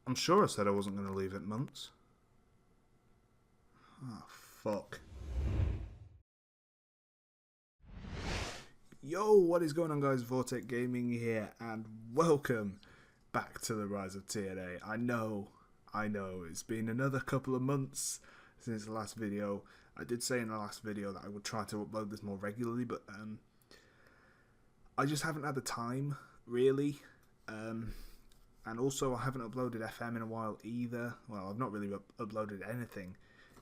I'm sure I said I wasn't going to leave it months. Oh, fuck. Yo, what is going on, guys? Vortex Gaming here, and welcome back to the Rise of TNA. I know, it's been another couple of months since the last video. I did say in the last video that I would try to upload this more regularly, but I just haven't had the time, really. And also, I haven't uploaded FM in a while either. Well, I've not really uploaded anything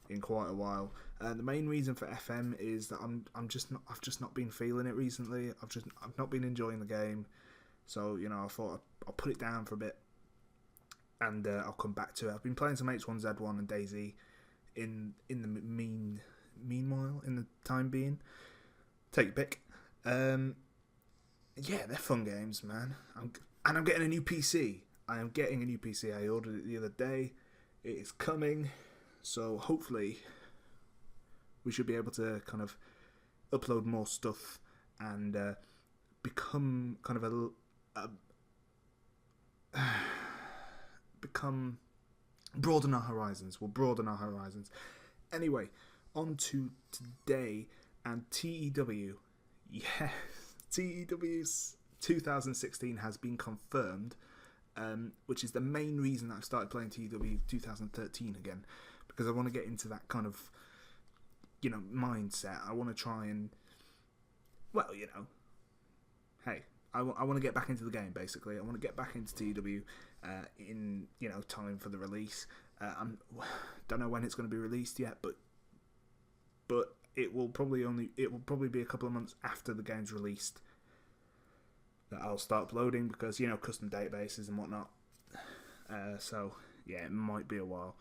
in quite a while. The main reason for FM is that I've just not been feeling it recently. I've not been enjoying the game, so I thought I'll put it down for a bit, and I'll come back to it. I've been playing some H1Z1 and DayZ in the meanwhile, in the time being. Take your pick. Yeah, they're fun games, man. I'm getting a new PC. I am getting a new PC. I ordered it the other day. It is coming. So hopefully we should be able to kind of upload more stuff and become kind of broaden our horizons. We'll broaden our horizons. Anyway, on to today and TEW. Yes, TEW's 2016 has been confirmed, which is the main reason that I've started playing TEW 2013 again, because I want to get into that kind of, mindset. I want to try and, hey, I want to get back into the game, basically. I want to get back into TEW in, time for the release. Don't know when it's going to be released yet, but it will probably be a couple of months after the game's released that I'll start uploading, because custom databases and whatnot. So yeah, it might be a while,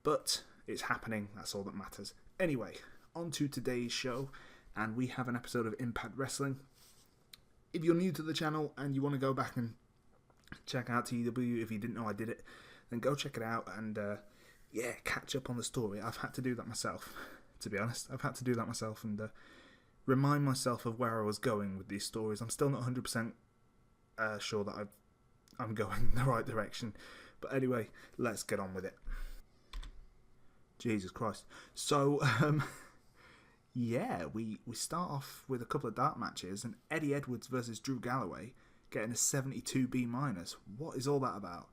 but it's happening. That's all that matters. Anyway, on to today's show, and we have an episode of Impact Wrestling. If you're new to the channel and you want to go back and check out TEW, if you didn't know I did it, then go check it out and catch up on the story. I've had to do that myself, to be honest. I've had to do that myself and remind myself of where I was going with these stories. I'm still not 100% sure that I'm going in the right direction. But anyway, let's get on with it. Jesus Christ. So, we start off with a couple of dark matches, and Eddie Edwards versus Drew Galloway getting a 72B-. What is all that about?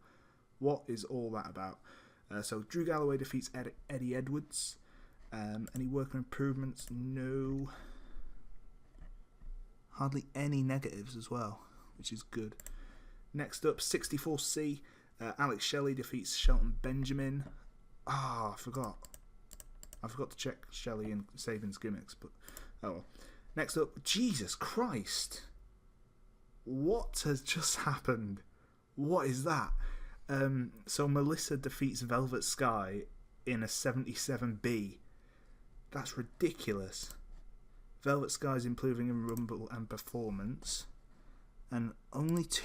So Drew Galloway defeats Eddie Edwards. Any worker improvements? No. Hardly any negatives as well, which is good. Next up, 64C. Alex Shelley defeats Shelton Benjamin. I forgot to check Shelley and Sabin's gimmicks, but oh well. Next up, Jesus Christ. What has just happened? What is that? So Melissa defeats Velvet Sky in a 77B. That's ridiculous. Velvet Sky's improving in Rumble and performance. And only two...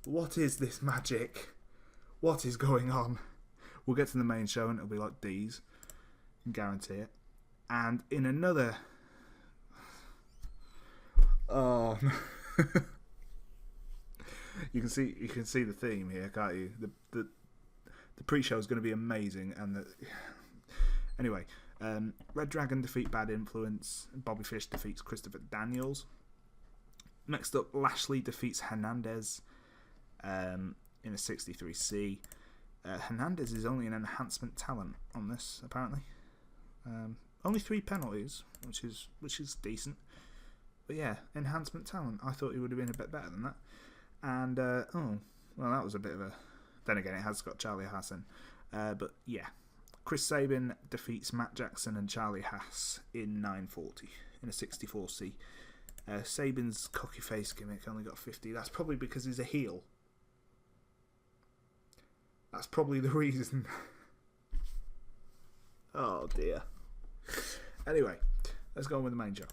What is this magic? What is going on? We'll get to the main show and it'll be like these. I can guarantee it. And in another... Oh... You can see the theme here, can't you? The pre-show is going to be amazing, and anyway, Red Dragon defeat Bad Influence. Bobby Fish defeats Christopher Daniels. Next up, Lashley defeats Hernandez in a 63C. Hernandez is only an enhancement talent on this, apparently. Only 3 penalties, which is decent. But yeah, enhancement talent. I thought he would have been a bit better than that. And, that was a bit of a... Then again, it has got Charlie Haas in. But, yeah. Chris Sabin defeats Matt Jackson and Charlie Haas in 940, in a 64C. Sabin's cocky face gimmick only got 50. That's probably because he's a heel. That's probably the reason. Oh, dear. Anyway, let's go on with the main show.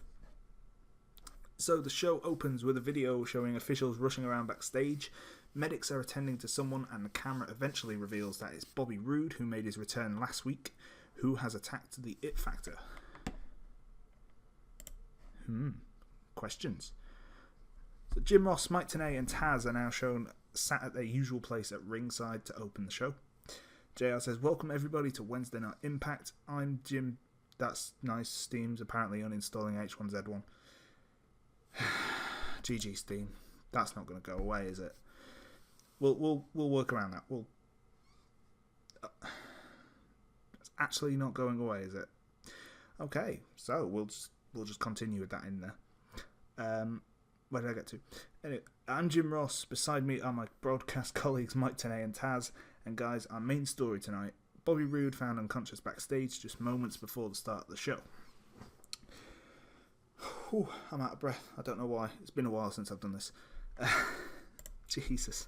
So the show opens with a video showing officials rushing around backstage. Medics are attending to someone, and the camera eventually reveals that it's Bobby Roode, who made his return last week, who has attacked the It Factor. Questions. So Jim Ross, Mike Tenay and Taz are now shown sat at their usual place at ringside to open the show. JR says, welcome everybody to Wednesday Night Impact. I'm Jim. That's nice. Steam's apparently uninstalling H1Z1. GG Steam. That's not going to go away, is it? We'll work around that. It's actually not going away, is it? Okay, so we'll just continue with that in there. Where did I get to? Anyway, I'm Jim Ross. Beside me are my broadcast colleagues Mike, TNA and Taz. And guys, our main story tonight, Bobby Roode found unconscious backstage just moments before the start of the show. Whew, I'm out of breath. I don't know why. It's been a while since I've done this. Jesus.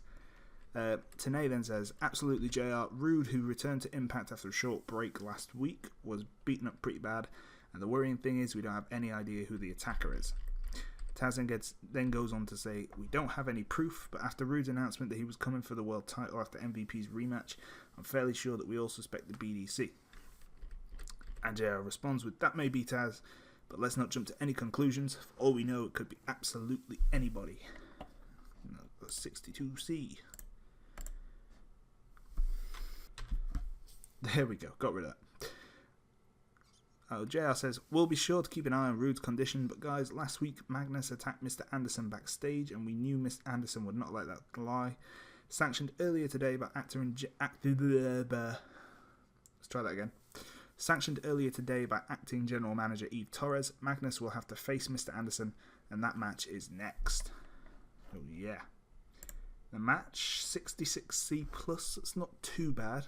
TNA then says, absolutely JR, Roode, who returned to Impact after a short break last week, was beaten up pretty bad, and the worrying thing is we don't have any idea who the attacker is. Taz then goes on to say, we don't have any proof, but after Roode's announcement that he was coming for the world title after MVP's rematch, I'm fairly sure that we all suspect the BDC. And JR responds with, that may be Taz, but let's not jump to any conclusions. For all we know, it could be absolutely anybody. 62C. There we go, got rid of that. JR says, we'll be sure to keep an eye on Roode's condition, but guys, last week Magnus attacked Mr. Anderson backstage, and we knew Mr. Anderson would not let that lie. Sanctioned earlier today by Sanctioned earlier today by acting general manager Eve Torres, Magnus will have to face Mr. Anderson, and that match is next. Oh yeah. The match, 66C+, it's not too bad.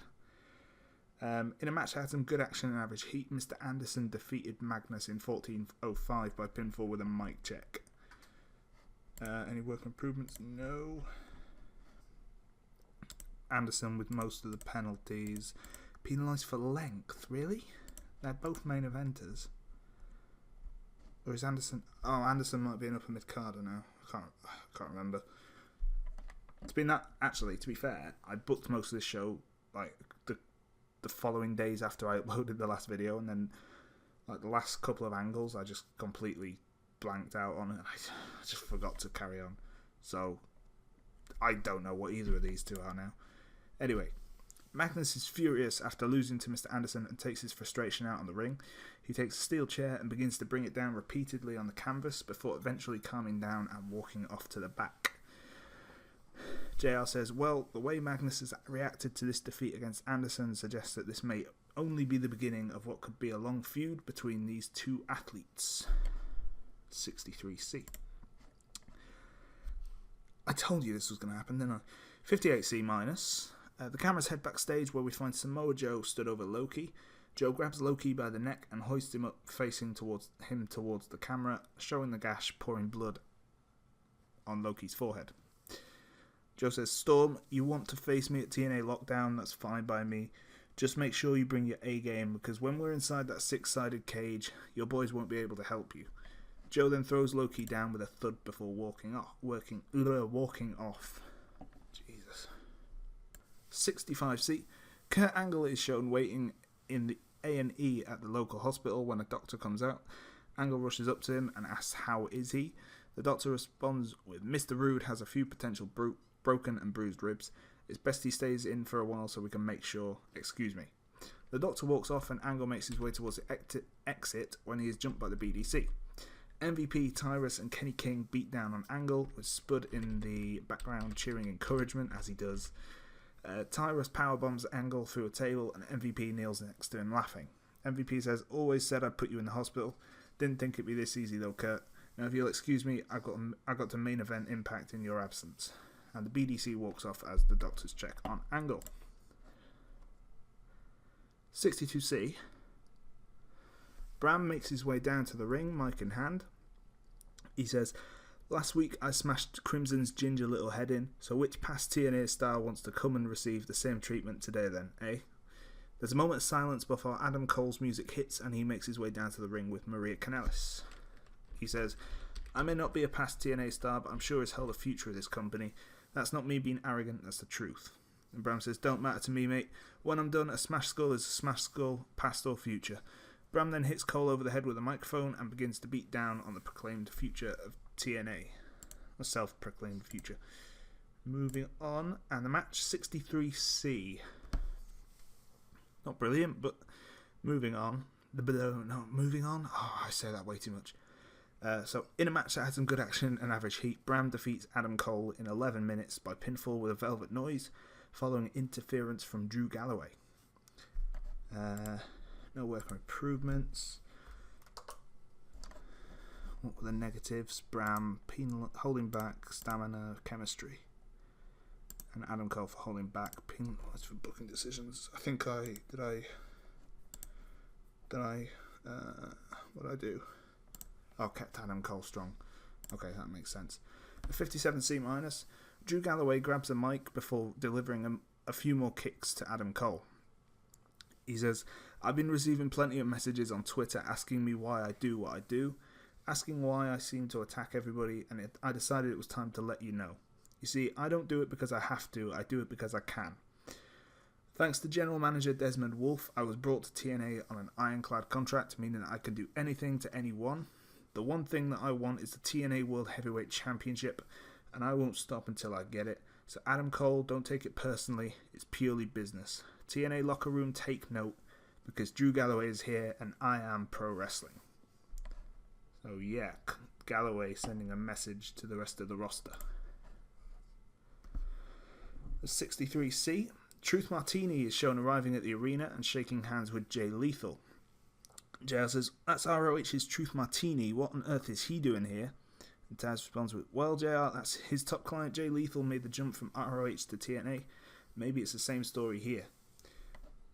In a match that had some good action and average heat, Mr. Anderson defeated Magnus in 14:05 by pinfall with a mic check. Any work improvements? No. Anderson with most of the penalties. Penalised for length? Really? They're both main eventers. Or is Anderson... Oh, Anderson might be an upper mid-carder now. I can't remember. It's been that... Actually, to be fair, I booked most of this show like the following days after I uploaded the last video, and then like the last couple of angles I just completely blanked out on, and I just forgot to carry on. So I don't know what either of these two are now. Anyway, Magnus is furious after losing to Mr. Anderson and takes his frustration out on the ring. He takes a steel chair and begins to bring it down repeatedly on the canvas before eventually calming down and walking off to the back. JR says, well, the way Magnus has reacted to this defeat against Anderson suggests that this may only be the beginning of what could be a long feud between these two athletes. 63C. I told you this was going to happen, didn't I? 58C minus. The cameras head backstage where we find Samoa Joe stood over Loki. Joe grabs Loki by the neck and hoists him up, facing towards the camera, showing the gash pouring blood on Loki's forehead. Joe says, Storm, you want to face me at TNA Lockdown, that's fine by me. Just make sure you bring your A game, because when we're inside that six-sided cage, your boys won't be able to help you. Joe then throws Loki down with a thud before walking off. Jesus. 65C. Kurt Angle is shown waiting in the A&E at the local hospital when a doctor comes out. Angle rushes up to him and asks how is he. The doctor responds with, Mr. Roode has a few potential broken and bruised ribs. It's best he stays in for a while so we can make sure. Excuse me. The doctor walks off and Angle makes his way towards the exit when he is jumped by the BDC. MVP, Tyrus and Kenny King beat down on Angle, with Spud in the background cheering encouragement as he does. Tyrus powerbombs Angle through a table and MVP kneels next to him laughing. MVP says, always said I'd put you in the hospital. Didn't think it'd be this easy though, Kurt. Now if you'll excuse me, I got to main event Impact in your absence. And the BDC walks off as the doctors check on Angle. 62C. Bram makes his way down to the ring, mic in hand. He says, last week I smashed Crimson's ginger little head in, so which past TNA star wants to come and receive the same treatment today then, eh? There's a moment of silence before Adam Cole's music hits and he makes his way down to the ring with Maria Kanellis. He says, I may not be a past TNA star, but I'm sure it's held a future of this company. That's not me being arrogant, that's the truth. And Bram says, don't matter to me, mate. When I'm done, a smash skull is a smash skull, past or future. Bram then hits Cole over the head with a microphone and begins to beat down on the proclaimed future of TNA. A self-proclaimed future. Moving on, and the match 63C. Not brilliant, but moving on. Moving on. Oh, I say that way too much. So, in a match that had some good action and average heat, Bram defeats Adam Cole in 11 minutes by pinfall with a velvet noise, following interference from Drew Galloway. No work on improvements. What were the negatives? Bram holding back, stamina, chemistry. And Adam Cole for holding back. What's for booking decisions? I think what did I do? Oh, kept Adam Cole strong. Okay, that makes sense. A 57C minus. Drew Galloway grabs a mic before delivering a few more kicks to Adam Cole. He says, I've been receiving plenty of messages on Twitter asking me why I do what I do, asking why I seem to attack everybody, and I decided it was time to let you know. You see, I don't do it because I have to, I do it because I can. Thanks to General Manager Desmond Wolfe, I was brought to TNA on an ironclad contract, meaning that I can do anything to anyone. The one thing that I want is the TNA World Heavyweight Championship, and I won't stop until I get it. So Adam Cole, don't take it personally, it's purely business. TNA locker room, take note, because Drew Galloway is here and I am pro wrestling. So yeah, Galloway sending a message to the rest of the roster. The 63C, Truth Martini is shown arriving at the arena and shaking hands with Jay Lethal. JR says, that's ROH's Truth Martini, what on earth is he doing here? And Taz responds with, well JR, that's his top client Jay Lethal made the jump from ROH to TNA. Maybe it's the same story here.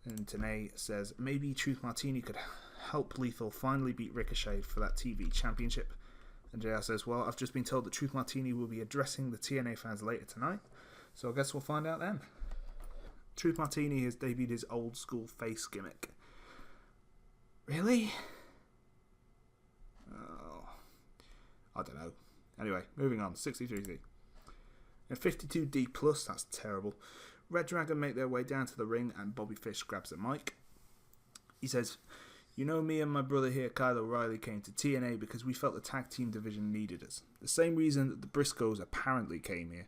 And Tenay says, maybe Truth Martini could help Lethal finally beat Ricochet for that TV championship. And JR says, well, I've just been told that Truth Martini will be addressing the TNA fans later tonight. So I guess we'll find out then. Truth Martini has debuted his old school face gimmick. Really? Oh, I don't know. Anyway, moving on. 63C. And 52D+, that's terrible. Red Dragon make their way down to the ring and Bobby Fish grabs the mic. He says, you know, me and my brother here, Kyle O'Reilly, came to TNA because we felt the tag team division needed us. The same reason that the Briscoes apparently came here.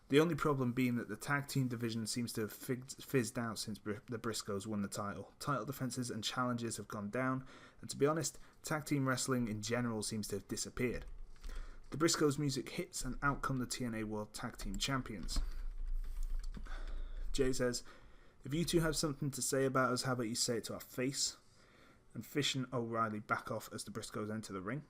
The only problem being that the tag team division seems to have fizzed out since the Briscoes won the title. Title defenses and challenges have gone down, and to be honest, tag team wrestling in general seems to have disappeared. The Briscoes' music hits and out come the TNA World Tag Team Champions. Jay says, if you two have something to say about us, how about you say it to our face? And Fish and O'Reilly back off as the Briscoes enter the ring.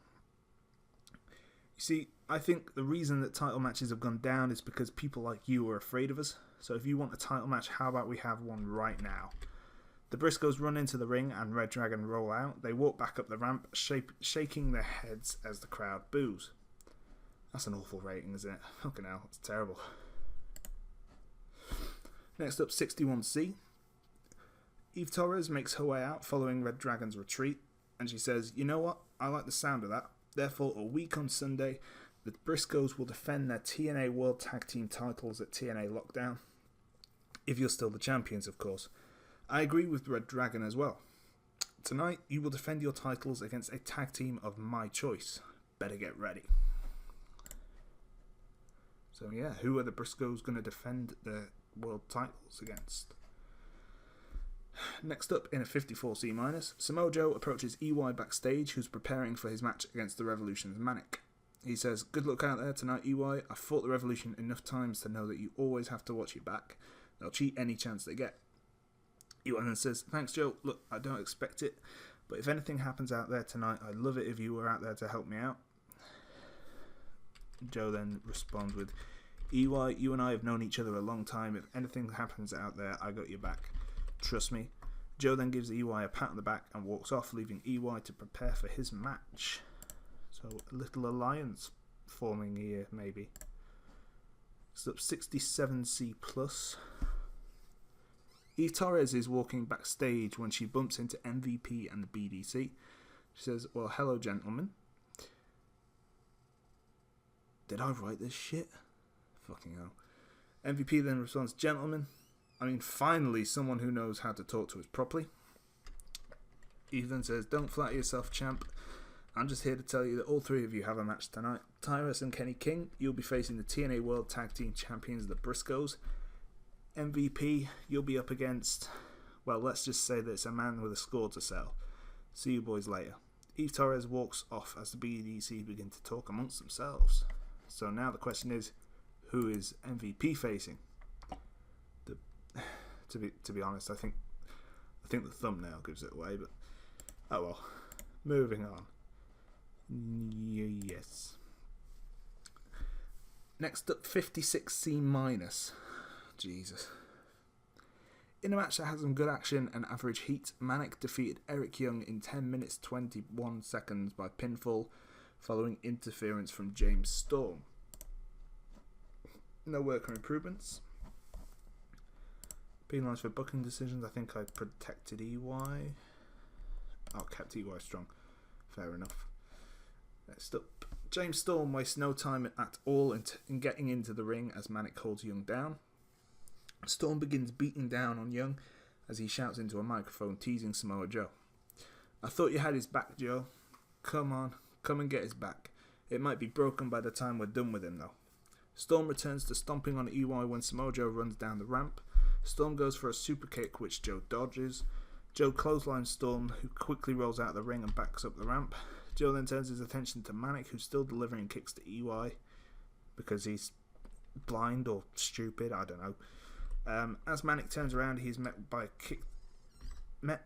You see, I think the reason that title matches have gone down is because people like you are afraid of us. So if you want a title match, how about we have one right now? The Briscoes run into the ring and Red Dragon roll out. They walk back up the ramp, shaking their heads as the crowd boos. That's an awful rating, isn't it? Fucking hell, it's terrible. Next up, 61C. Eve Torres makes her way out following Red Dragon's retreat, and she says, you know what? I like the sound of that. Therefore, a week on Sunday, the Briscoes will defend their TNA World Tag Team titles at TNA Lockdown. If you're still the champions, of course. I agree with Red Dragon as well. Tonight, you will defend your titles against a tag team of my choice. Better get ready. So yeah, who are the Briscoes going to defend their world titles against? Next up, in a 54C-, Samoa Joe approaches EY backstage, who's preparing for his match against the Revolution's Manic. He says, good luck out there tonight, EY. I've fought the Revolution enough times to know that you always have to watch your back. They'll cheat any chance they get. EY then says, thanks Joe, look, I don't expect it, but if anything happens out there tonight, I'd love it if you were out there to help me out. Joe then responds with, EY, you and I have known each other a long time. If anything happens out there, I got your back. Trust me. Joe then gives EY a pat on the back and walks off, leaving EY to prepare for his match. So a little alliance forming here, maybe. It's up 67C+. Eve Torres is walking backstage when she bumps into MVP and the BDC. She says, well, hello, gentlemen. Did I write this shit? Fucking hell. MVP then responds, gentlemen, I mean, finally someone who knows how to talk to us properly. Eve then says, don't flatter yourself, champ. I'm just here to tell you that all three of you have a match tonight. Tyrus and Kenny King, you'll be facing the TNA World Tag Team Champions, the Briscoes. MVP, you'll be up against, well, let's just say that it's a man with a score to sell. See you boys later. Eve Torres walks off as the BDC begin to talk amongst themselves. So now the question is, who is MVP facing? To be honest, I think the thumbnail gives it away, but oh well. Moving on. Yes. Next up, 56C-. Jesus. In a match that had some good action and average heat, Manic defeated Eric Young in 10 minutes 21 seconds by pinfall following interference from James Storm. No worker improvements. Penalised for booking decisions. I think I protected EY. Oh, kept EY strong. Fair enough. Next up, James Storm wastes no time at all in getting into the ring as Manic holds Young down. Storm begins beating down on Young as he shouts into a microphone, teasing Samoa Joe. I thought you had his back, Joe. Come on, come and get his back. It might be broken by the time we're done with him, though. Storm returns to stomping on EY when Samoa Joe runs down the ramp. Storm goes for a super kick, which Joe dodges. Joe clotheslines Storm, who quickly rolls out of the ring and backs up the ramp. Joe then turns his attention to Manic, who's still delivering kicks to EY because he's blind or stupid, I don't know. As Manic turns around, he's met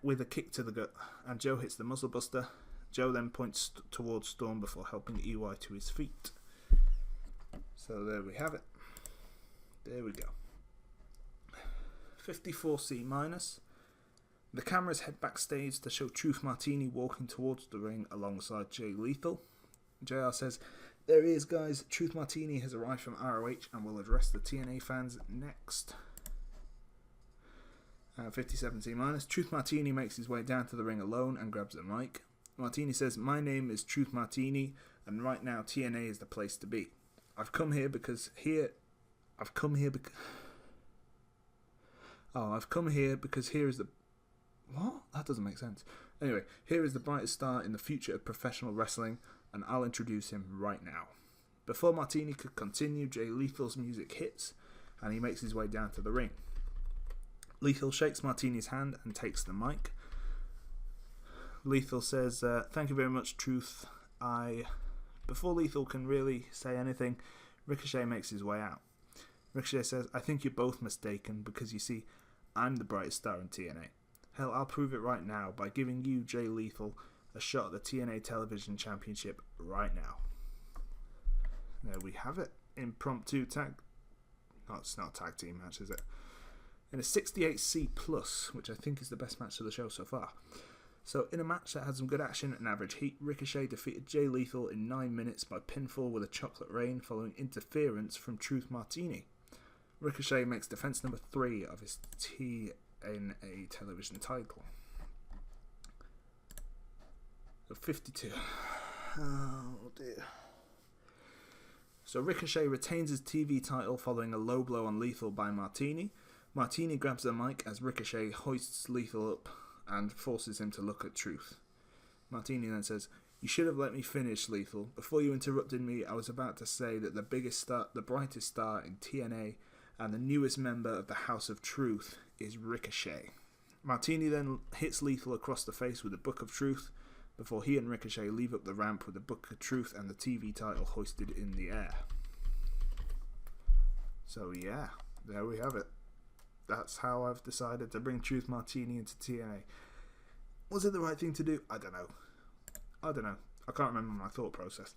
with a kick to the gut, and Joe hits the muzzle buster. Joe then points towards Storm before helping EY to his feet. So there we have it. There we go. 54C-. The cameras head backstage to show Truth Martini walking towards the ring alongside Jay Lethal. JR says, there he is, guys. Truth Martini has arrived from ROH and will address the TNA fans next. 57C-. Truth Martini makes his way down to the ring alone and grabs the mic. Martini says, my name is Truth Martini, and right now TNA is the place to be. I've come here because here is the... What? That doesn't make sense. Anyway, here is the brightest star in the future of professional wrestling, and I'll introduce him right now. Before Martini could continue, Jay Lethal's music hits, and he makes his way down to the ring. Lethal shakes Martini's hand and takes the mic. Lethal says, thank you very much, Truth. Before Lethal can really say anything, Ricochet makes his way out. Ricochet says, I think you're both mistaken because you see, I'm the brightest star in TNA. Hell, I'll prove it right now by giving you, Jay Lethal, a shot at the TNA Television Championship right now. There we have it. Impromptu tag... No, it's not a tag team match, is it? In a 68C+, which I think is the best match of the show so far. So, in a match that had some good action and average heat, Ricochet defeated Jay Lethal in 9 minutes by pinfall with a chocolate rain following interference from Truth Martini. Ricochet makes defense number 3 of his TNA television title. So 52. Oh dear. So Ricochet retains his TV title following a low blow on Lethal by Martini. Martini grabs the mic as Ricochet hoists Lethal up and forces him to look at Truth. Martini then says, you should have let me finish, Lethal. Before you interrupted me, I was about to say that the brightest star in TNA and the newest member of the House of Truth is Ricochet. Martini then hits Lethal across the face with the Book of Truth before he and Ricochet leave up the ramp with the Book of Truth and the TV title hoisted in the air. So yeah, there we have it. That's how I've decided to bring Truth Martini into TNA. Was it the right thing to do? I don't know. I can't remember my thought process.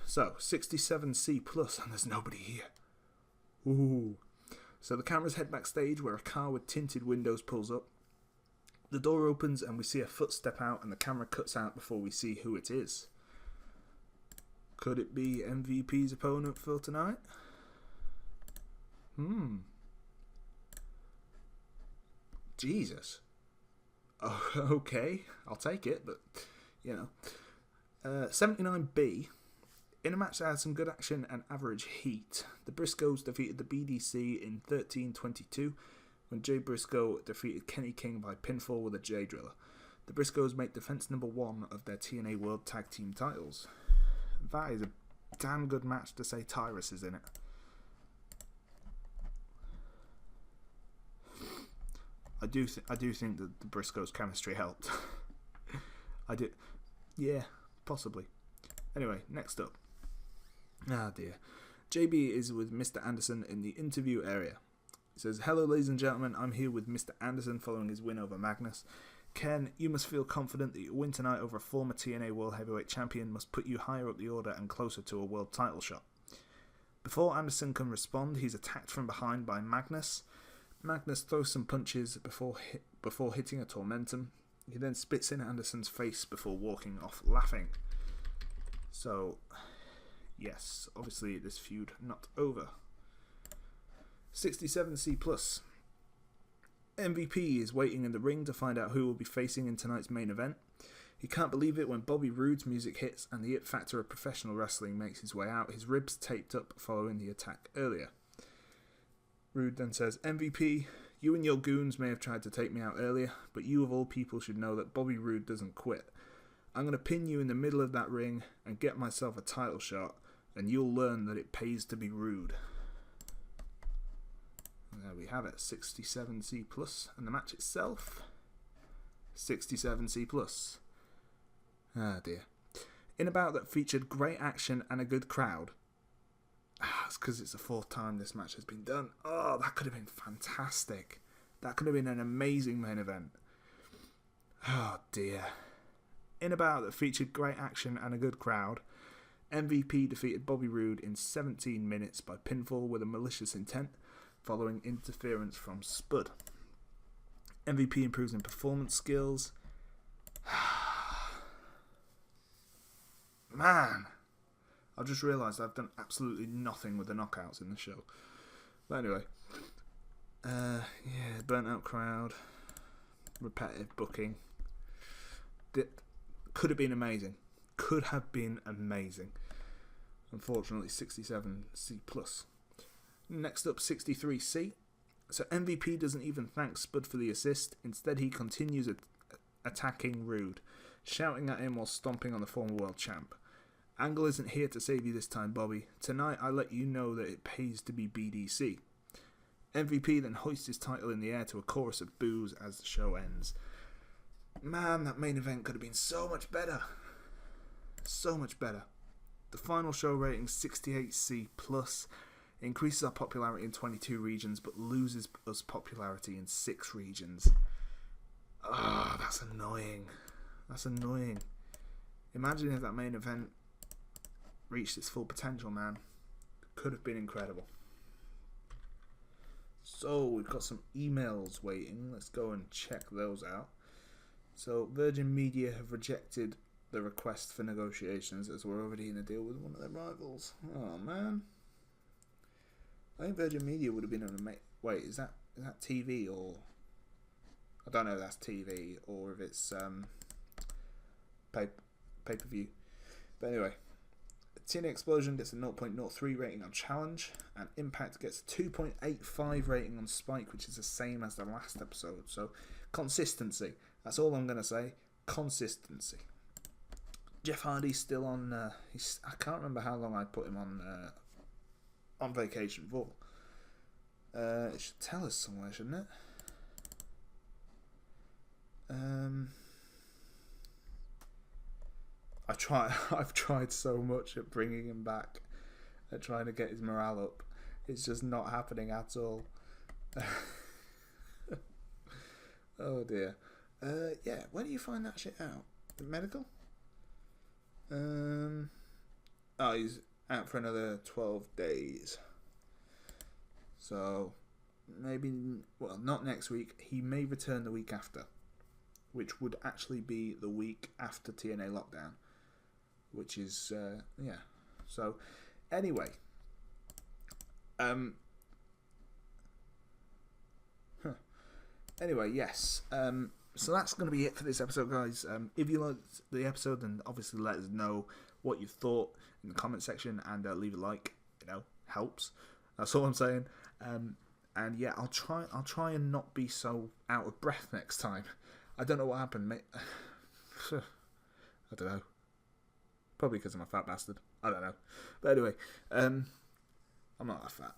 So, 67C+, and there's nobody here. Ooh. So the cameras head backstage where a car with tinted windows pulls up. The door opens and we see a foot step out and the camera cuts out before we see who it is. Could it be MVP's opponent for tonight? Jesus. Oh, okay, I'll take it, but, you know. 79B. In a match that had some good action and average heat, the Briscoes defeated the BDC in 13:22 when Jay Briscoe defeated Kenny King by pinfall with a J Driller. The Briscoes make defense number 1 of their TNA World Tag Team titles. That is a damn good match to say Tyrus is in it. I do think that the Briscoes chemistry helped. I do. Yeah, possibly. Anyway, next up. Ah dear. JB is with Mr. Anderson in the interview area. He says, "Hello ladies and gentlemen, I'm here with Mr. Anderson following his win over Magnus. Ken, you must feel confident that your win tonight over a former TNA World Heavyweight Champion must put you higher up the order and closer to a world title shot." Before Anderson can respond, he's attacked from behind by Magnus. Magnus throws some punches before hitting a tormentum. He then spits in Anderson's face before walking off laughing. So, yes, obviously this feud not over. 67C+. MVP is waiting in the ring to find out who will be facing in tonight's main event. He can't believe it when Bobby Roode's music hits and the it factor of professional wrestling makes his way out, his ribs taped up following the attack earlier. Roode then says, "MVP, you and your goons may have tried to take me out earlier, but you of all people should know that Bobby Roode doesn't quit. I'm going to pin you in the middle of that ring and get myself a title shot, and you'll learn that it pays to be rude." And there we have it, 67C+, and the match itself, 67C+. Ah dear. In a bout that featured great action and a good crowd. It's because it's the fourth time this match has been done. Oh, that could have been fantastic. That could have been an amazing main event. Oh dear. In a bout that featured great action and a good crowd, MVP defeated Bobby Roode in 17 minutes by pinfall with a malicious intent, following interference from Spud. MVP improves in performance skills. Man, I've just realised I've done absolutely nothing with the knockouts in the show. But anyway, burnt out crowd, repetitive booking. Could have been amazing. Could have been amazing. Unfortunately, 67C+. Next up, 63C. So MVP doesn't even thank Spud for the assist. Instead, he continues attacking Roode, shouting at him while stomping on the former world champ. "Angle isn't here to save you this time, Bobby. Tonight, I let you know that it pays to be BDC." MVP then hoists his title in the air to a chorus of boos as the show ends. Man, that main event could have been so much better. So much better. The final show rating, 68C+, increases our popularity in 22 regions, but loses us popularity in 6 regions. Ah, that's annoying. That's annoying. Imagine if that main event reached its full potential, man. Could have been incredible. So, we've got some emails waiting. Let's go and check those out. So, Virgin Media have rejected the request for negotiations as we're already in a deal with one of their rivals. Oh, man. I think Virgin Media would have been on a... Wait, is that TV or... I don't know if that's TV or if it's pay-per-view. But anyway, TNA Explosion gets a 0.03 rating on Challenge, and Impact gets a 2.85 rating on Spike, which is the same as the last episode. So, consistency. That's all I'm going to say. Consistency. Jeff Hardy's still on... I can't remember how long I put him on vacation for. It should tell us somewhere, shouldn't it? I've tried so much at bringing him back, at trying to get his morale up. It's just not happening at all. Oh dear. Yeah, where do you find that shit out? The medical? Oh, he's out for another 12 days. So, maybe, well, not next week. He may return the week after, which would actually be the week after TNA Lockdown, which is, yeah. So, anyway. Anyway, yes. So that's going to be it for this episode, guys. If you liked the episode, then obviously let us know what you thought in the comment section, and leave a like. Helps. That's all I'm saying. And yeah, I'll try and not be so out of breath next time. I don't know what happened, mate. I don't know. Probably because I'm a fat bastard. I don't know. But anyway, I'm not that fat.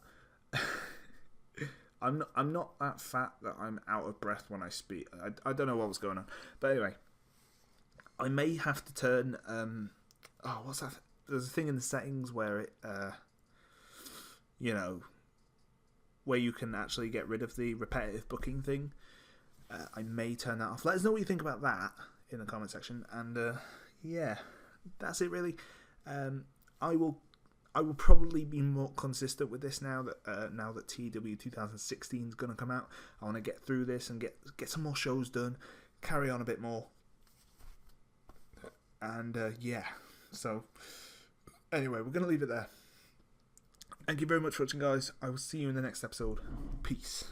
I'm not that fat that I'm out of breath when I speak. I don't know what was going on. But anyway, I may have to turn... what's that? There's a thing in the settings where it... where you can actually get rid of the repetitive booking thing. I may turn that off. Let us know what you think about that in the comment section. And yeah, that's it really. I will probably be more consistent with this now that TW 2016 is going to come out. I want to get through this and get some more shows done, carry on a bit more. And yeah, so anyway, we're going to leave it there. Thank you very much for watching, guys. I will see you in the next episode. Peace.